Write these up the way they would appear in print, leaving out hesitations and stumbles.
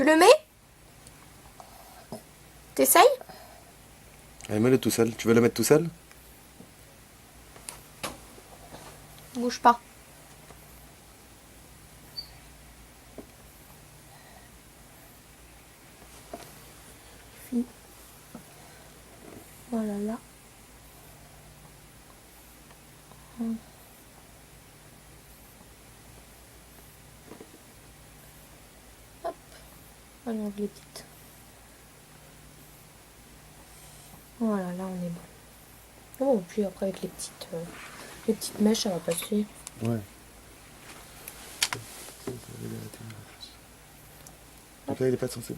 Tu le mets? T'essayes? Allez, mets-le tout seul. Tu veux le mettre tout seul? Bouge pas. Voilà là. Hop. On enlève les petites. Voilà, là on est bon. Oh, puis après avec les petites mèches, ça va passer. Ouais. Donc là, il est pas censé.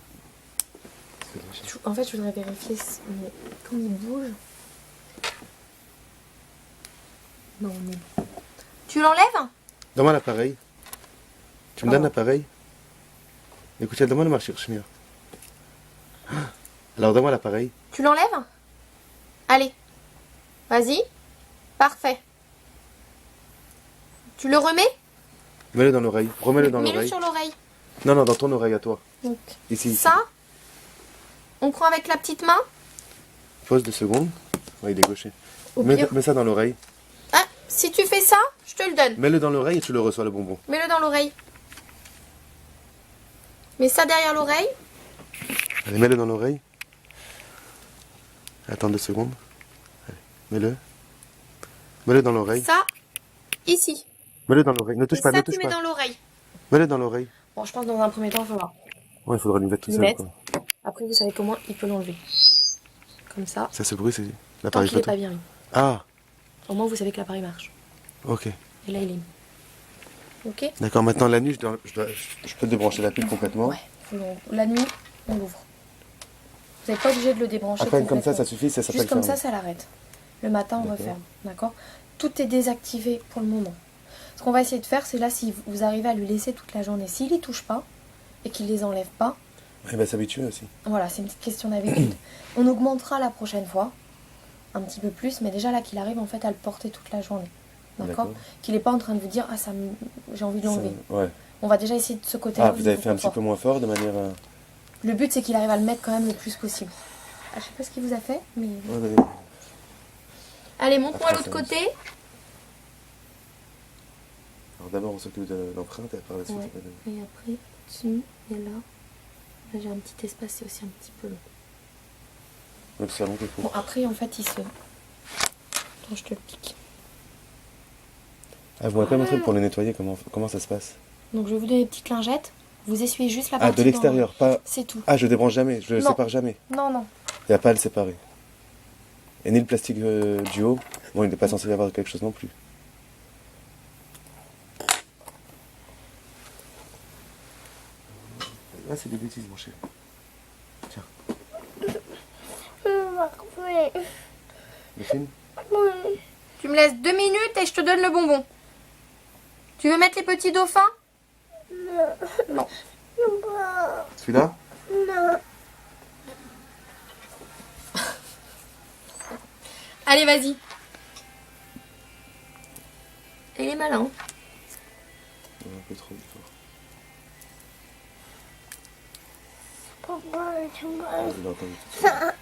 En fait, je voudrais vérifier mais comme il bouge. Non, on est bon. Tu l'enlèves? Donne-moi l'appareil. Tu me donnes l'appareil? Écoute, donne-moi le marché Schmier. Alors, donne-moi l'appareil. Tu l'enlèves? Allez. Vas-y. Parfait. Tu le remets? Mets-le dans l'oreille. Remets-le dans Mets-le l'oreille. sur l'oreille. Non, non, dans ton oreille à toi. Donc, Ici. ça, on prend avec la petite main. Pause 2 secondes. Ouais, il est gaucher. Au Mets pire. ça dans l'oreille. Ah, si tu fais ça, je te le donne. Mets-le dans l'oreille et tu le reçois, le bonbon. Mets-le dans l'oreille. Mets ça derrière l'oreille. Allez, mets-le dans l'oreille. Attends 2 secondes. Allez, mets-le. Mets-le dans l'oreille. Ça, ici. Mets-le dans l'oreille. Ne touche Et pas, ça, ne tu touche mets pas. dans l'oreille. Mets-le dans l'oreille. Bon, je pense que dans un premier temps, il faut voir. Ouais, il faudra lui mettre tout Lui seul. mettre. Quoi. Après, vous savez comment il peut l'enlever. Comme ça. Ça, ce bruit, c'est Tant l'appareil qu'il n'est photo. pas bien mis. Ah, Au moins, vous savez que l'appareil marche. ok. Et là, il est mis. Ok? D'accord, maintenant la nuit, je peux débrancher la pile complètement. Ouais. La nuit, on l'ouvre. Vous n'êtes pas obligé de le débrancher. À peine comme ça, complètement. ça suffit, ça s'appelle Juste comme fermer. ça l'arrête. Le matin, on D'accord. referme. D'accord? Tout est désactivé pour le moment. Ce qu'on va essayer de faire, c'est là, si vous arrivez à lui laisser toute la journée, s'il y touche pas et qu'il les enlève pas, Il va s'habituer aussi. voilà, c'est une petite question d'habitude. On augmentera la prochaine fois, un petit peu plus, mais déjà là qu'il arrive en fait à le porter toute la journée. D'accord? Qu'il n'est pas en train de vous dire, ah, j'ai envie de l'enlever. Ouais. On va déjà essayer de ce côté-là. Ah, vous avez fait un petit peu moins fort de manière. Le but, c'est qu'il arrive à le mettre quand même le plus possible. Ah, je sais pas ce qu'il vous a fait, mais. Ouais, Allez, montre-moi Après, l'autre ça côté. Alors d'abord, on s'occupe de l'empreinte et par la suite. Ouais. Et après, dessus et là. Là, j'ai un petit espace, c'est aussi un petit peu long. Donc ça monte le Bon, après, en fait, il se. Attends, je te le pique. Ah, vous m'avez pas montré pour le nettoyer comment ça se passe. Donc, je vais vous donner des petites lingettes. Vous essuyez juste la Ah, partie. de l'extérieur, pas. C'est tout. Ah, je débranche jamais, je le Non. sépare jamais. Non, non. Il n'y a pas à le séparer. Et ni le plastique du haut. Bon, il n'est pas censé y avoir quelque chose non plus. Là, c'est des bêtises, mon cher. Tiens. Le film? Tu me laisses 2 minutes et je te donne le bonbon. Tu veux mettre les petits dauphins? Non. Celui-là? Allez, vas-y. Il est malin. Un peu trop fort. Papa, tu Ah, vas. je l'ai entendu tout de suite.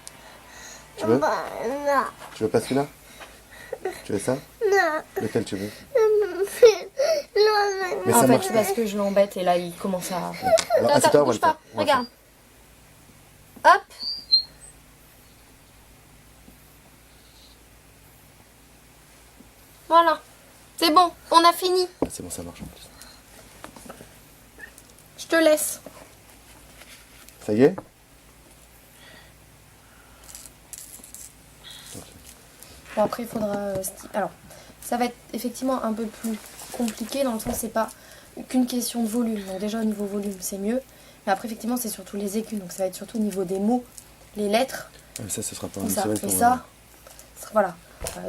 Tu veux? Non. Tu veux pas celui-là? Tu veux ça? Non. Lequel tu veux? Non. Mais En ça fait, marche c'est pas. parce que je l'embête et là, il commence à. Alors, Attends, assieds-toi, on va bouge le pas. faire. On va le faire. Regarde. Hop. Voilà. C'est bon, on a fini. Ah, c'est bon, ça marche en plus. Je te laisse. Ça y est? Bon, après, il faudra... Alors, ça va être effectivement un peu plus compliqué dans le sens c'est pas qu'une question de volume. Donc déjà, au niveau volume, c'est mieux. Mais après, effectivement, c'est surtout les écus. Donc ça va être surtout au niveau des mots, les lettres. Ah, mais ça sera pas Tout une ça. semaine. Et ça, voilà.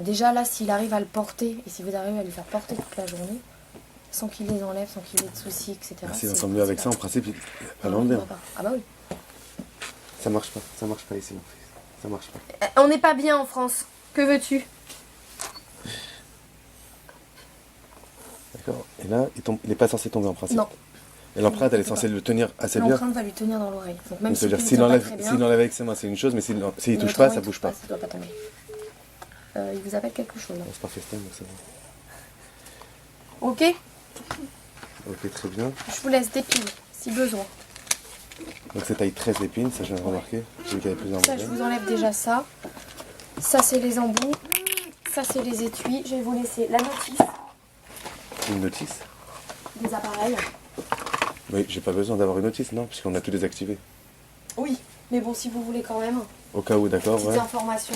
Déjà là, s'il arrive à le porter, et si vous arrivez à lui faire porter toute la journée, sans qu'il les enlève, sans qu'il ait de soucis, etc. Si on s'en mieux avec ça, en principe, il va pas l'enlever. hein. Ah bah oui. Ça marche pas ici, mon fils. Ça marche pas. On n'est pas bien en France. Que veux-tu? D'accord. Et là, il est pas censé tomber en principe. Non. Et l'empreinte, elle est censée le tenir assez bien. L'empreinte va lui tenir dans l'oreille. Donc même Donc, ça veut dire si s'il enlève avec ses mains, c'est une chose, mais s'il touche pas, ça bouge pas. Ça doit pas tomber. Il vous appelle quelque chose là. C'est pas FaceTime, donc c'est bon. Ok, Ok, très bien. je vous laisse dépiler si besoin. Donc c'est taille 13 épines, ça je viens de remarquer. J'ai vu qu'il y avait plusieurs Ça, je modèles. vous enlève déjà ça. Ça, c'est les embouts. Ça, c'est les étuis. Je vais vous laisser la notice Une notice? des appareils. Oui, j'ai pas besoin d'avoir une notice, non, puisqu'on a tout désactivé. Oui, mais bon, si vous voulez quand même, Au cas où, d'accord, petites ouais. informations.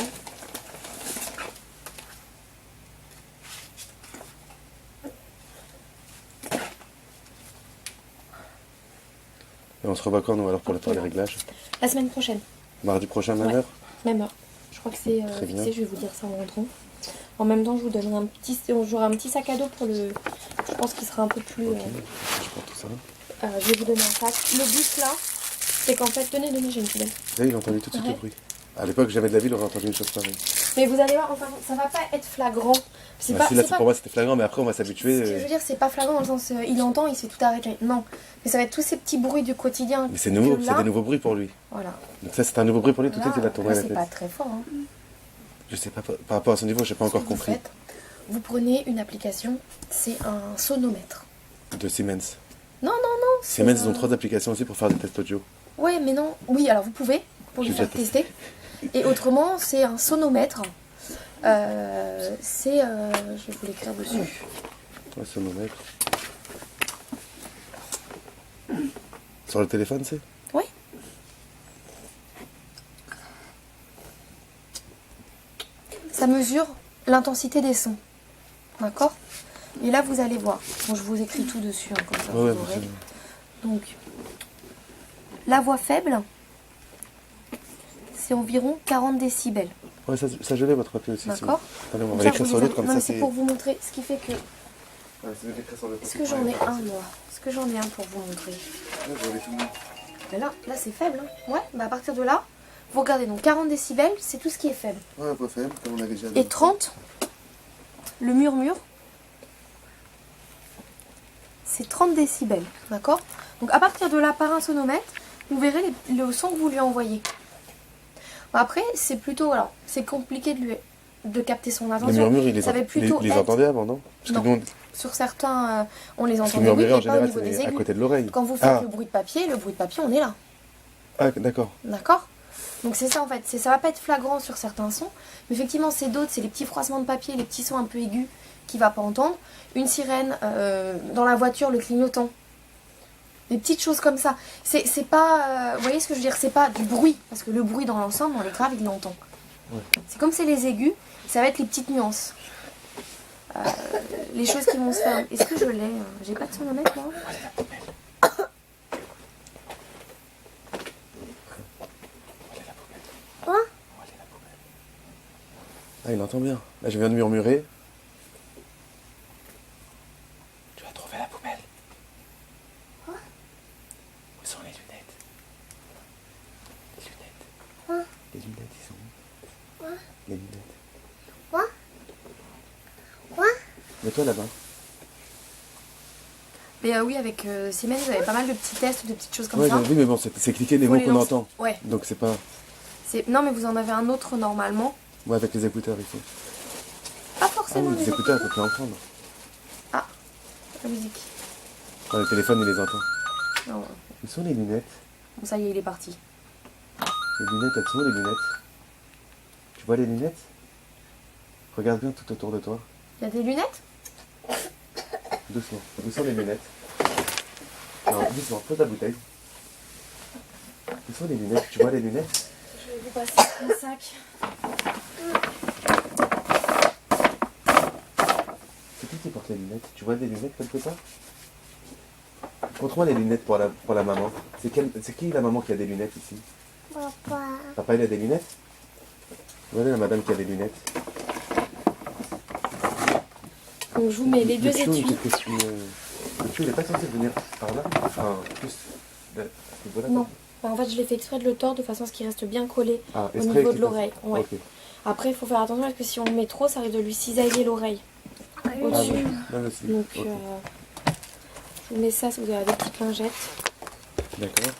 Et on se revoit quand, nous, alors, pour les réglages? La semaine prochaine, Mardi prochain, même Ouais. heure? même heure. Je crois que c'est Très bien. fixé, je vais vous dire ça en rentrant. En même temps, je vous donnerai j'aurai un petit sac à dos pour le... Je pense qu'il sera un peu plus... Ok, je prends tout ça. je vais vous donner un sac. Le but là, c'est qu'en fait... Tenez, j'ai une poubelle. Là, il a entendu tout de suite Ouais. le bruit. À l'époque, j'avais de la ville, on aurait entendu une chose pareille. Mais vous allez voir, enfin, ça va pas être flagrant. C'est Bah, pas, si, là, c'est pas- pour moi, c'était flagrant, mais après, on va Ce s'habituer. que je veux dire, c'est pas flagrant dans le sens, il entend, il se fait tout arrêter. Non, mais ça va être tous ces petits bruits du quotidien. Mais c'est nouveau, que c'est là- des nouveaux bruits pour lui. Voilà. Donc ça, c'est un nouveau bruit pour lui, tout de Là, suite, il va tourner la c'est tête. pas très fort. Hein. Je sais pas, par rapport à son niveau, j'ai pas Ce encore que vous compris. faites, vous prenez une application, c'est un sonomètre. De Siemens. Non, c'est Siemens, ils ont 3 applications aussi pour faire des tests audio. Ouais, mais non. Oui, alors vous pouvez, pour lui J'ai faire déjà tester. Et autrement, c'est un sonomètre. Je vais vous l'écrire dessus. Ouais, sonomètre. Sur le téléphone, c'est? Oui. Ça mesure l'intensité des sons. D'accord? Et là, vous allez voir. Bon, je vous écris tout dessus, hein, comme ça Ouais, vous ouais, aurez. c'est- Donc, la voix faible, c'est environ 40 décibels. ouais, ça je l'ai, votre papier aussi. D'accord? Allez, on Comme va ça, l'écrire vous sur les l'autre, avez- comme Non, ça mais c'est pour vous montrer ce qui fait que... Ouais, c'est d'écrire sur l'autre. Est-ce que j'en ai un, moi? Est-ce que j'en ai un pour vous montrer? Ouais, je l'ai tout. Mais là c'est faible. Hein. Ouais, bah à partir de là, vous regardez. Donc 40 décibels, c'est tout ce qui est faible. Ouais, pas faible, comme on avait déjà dit. Et 30, le murmure, c'est 30 décibels. D'accord? Donc à partir de là, par un sonomètre, vous verrez le son que vous lui envoyez. Bon, après, c'est plutôt... Alors, c'est compliqué de capter son Les attention. murmures, ils Ça va plutôt les être- entendaient avant, non? Parce que Non. nous, Sur certains, on les parce que entendait, oui, murmurer, en mais pas au général, niveau des c'est à aigus. côté de l'oreille. Quand vous faites Ah. le bruit de papier, on est là. Ah, d'accord. D'accord? Donc c'est ça en fait, ça va pas être flagrant sur certains sons, mais effectivement c'est d'autres, c'est les petits froissements de papier, les petits sons un peu aigus qu'il va pas entendre, une sirène dans la voiture, le clignotant, des petites choses comme ça. C'est pas, vous voyez ce que je veux dire, c'est pas du bruit, parce que le bruit dans l'ensemble, on les grave, il l'entend. Ouais. C'est comme c'est les aigus, ça va être les petites nuances. Les choses qui vont se faire. Est-ce que je l'ai? J'ai pas de sonomètre moi. Ah, il entend bien. Là, je viens de murmurer. Tu as trouvé la poubelle. Où sont les lunettes? Les lunettes. Les lunettes, ils sont où? Les lunettes. Mets-toi là-bas. Mais oui, avec Siemens, vous avez pas mal de petits tests, de petites choses comme Ouais, ça. j'ai vu, mais bon, c'est cliquer les Faut mots les qu'on lancer. entend. Ouais. Donc c'est pas... Non, mais vous en avez un autre normalement. Ouais, avec les écouteurs ici. Pas Ah forcément oui, des les écouteurs, on peut plus en prendre. La musique. Quand le téléphone, il les entend. Non. Où sont les lunettes? Bon, ça y est, il est parti. Les lunettes, elles sont où les lunettes? Tu vois les lunettes? Regarde bien tout autour de toi. Il y a des lunettes? Doucement. Où sont les lunettes? Non, doucement, pose la bouteille. Où sont les lunettes? Tu vois les lunettes? Je vais vous passer un sac. C'est qui porte les lunettes? Tu vois des lunettes quelque part? Montre-moi les lunettes pour la maman. C'est qui la maman qui a des lunettes ici? Papa. Papa, il a des lunettes? Voilà la madame qui a des lunettes. Donc je vous mets les deux Le chou, étuis. une question, le chou, il n'est pas censé venir par là? Enfin, plus à ce niveau-là. Non. Enfin, en fait, je l'ai fait exprès de le tordre de façon à ce qu'il reste bien collé Ah, au exprès niveau de qu'il l'oreille. passe. Ouais. Ok. Après, il faut faire attention parce que si on le met trop, ça risque de lui cisailler l'oreille. Ah Au-dessus. oui, là aussi. Donc, Ok. Je vous mets ça si vous avez des petites lingettes. D'accord.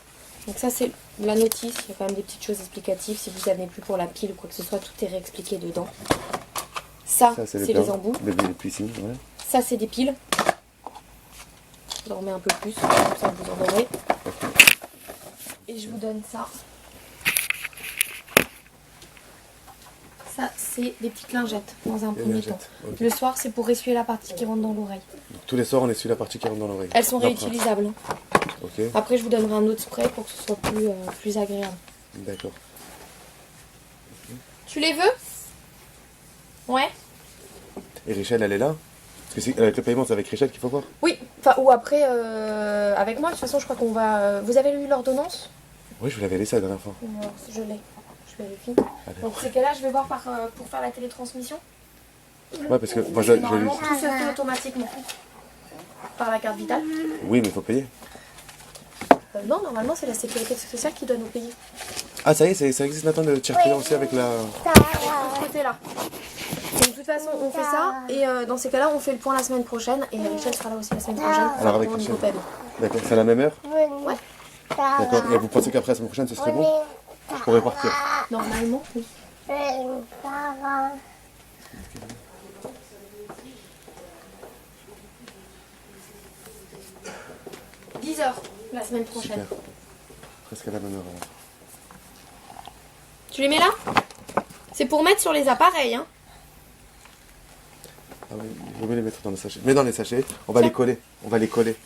Donc ça c'est la notice, il y a quand même des petites choses explicatives. Si vous n'avez plus pour la pile ou quoi que ce soit, tout est réexpliqué dedans. Ça c'est les embouts. Les piscines, ouais. Ça c'est des piles. Je vous en remets un peu plus, comme ça vous en aurez. Et je vous donne ça. Ça c'est des petites lingettes dans un premier temps. Okay. Le soir c'est pour essuyer la partie qui rentre dans l'oreille. Tous les soirs on essuie la partie qui rentre dans l'oreille. Elles sont réutilisables. Okay. Après je vous donnerai un autre spray pour que ce soit plus agréable. D'accord. Okay. Tu les veux? Ouais. Et Richel elle est là? Parce que avec le paiement c'est avec Richel qu'il faut voir? Oui, enfin ou après avec moi de toute façon je crois qu'on va... Vous avez lu l'ordonnance? Oui je vous l'avais laissé la dernière fois. Non, je l'ai. Je vérifie. Donc c'est qu'elle là je vais voir pour faire la télétransmission. Ouais parce que moi je normalement tout se fait automatiquement. Par la carte vitale. Oui mais il faut payer. Non, normalement c'est la sécurité sociale qui doit nous payer. Ah ça y est, ça existe maintenant le tiers payant aussi avec la... De ce côté-là. Donc de toute façon on fait ça et dans ces cas-là on fait le point la semaine prochaine et Richel sera là aussi la semaine prochaine. Alors avec Richel. D'accord, c'est à la même heure? Ouais. D'accord, et vous pensez qu'après la semaine prochaine ce serait bon? Je pourrais partir. Normalement, oui. 10 heures la semaine prochaine. Super. Presque à la même heure. Alors. Tu les mets là? C'est pour mettre sur les appareils, hein. Ah oui, il vaut mieux les mettre dans les sachets. Mets dans les sachets, on va les coller. On va les coller.